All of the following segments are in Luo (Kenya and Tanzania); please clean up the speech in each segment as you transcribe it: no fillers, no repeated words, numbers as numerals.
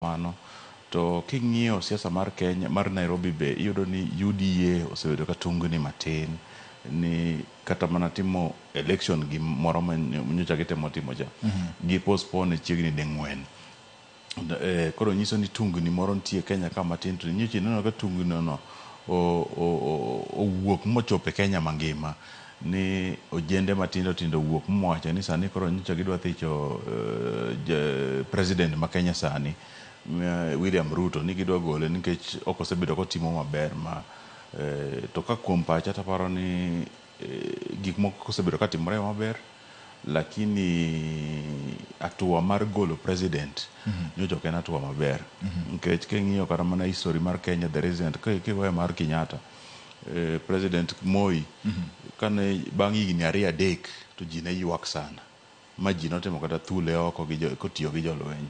mano to king'iyo siasa mar Kenya mar Nairobi be iyudo ni UDA osebedo ka tungni matin ni kata mana timo election gi moro ma nyocha gitemo timo cha gi postpone chiegni ding'wen. Koro nyiso ni tungni moro nitie Kenya ka matin to nyocha ineno ka tungni no owuok mochopo e Kenya mangima ni ojende matindo tindo wuok mwacho ni sani koro nyocha gidwa thicho president ma Kenya sani William Ruto ni gidwa gole nikech ok osebedo kotimo maber ma to ka kuom pacha taparo ni gik moko osebedo katimore maber lakini atua mar golo president nyocha ok en atua maber nikech king'iyo kata mana history mar Kenya the recent kigoyo mar Kenyatta president Moi kane bang' higni 2-3 to ji ne ywak sana ma ji notimo kata thule oko kotiyo gi jolweny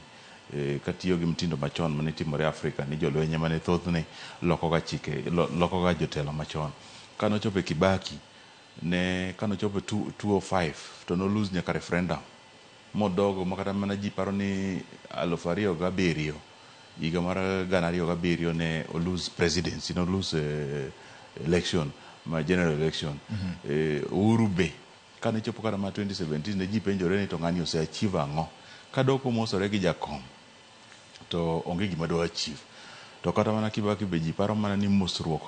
katiyo gi mtindo machon mane timore Afrika ni jolweny mane thothne lokoga chike lokoga jotelo machon kanochopo Kibaki ne kanochopo 205 to no lose nyaka referendum modogo makata mana ji paro ni 2007 higa mar 2007 ne o lose presidency no lose election ma general election Uhuru be kane chopo kata ma 2017 ne ji penjore ni to ng'ani ose achieve ang'o kadoko mosore gi jakom to onge gima do achieve to kata mana Kibaki be ji paro mana ni mosruok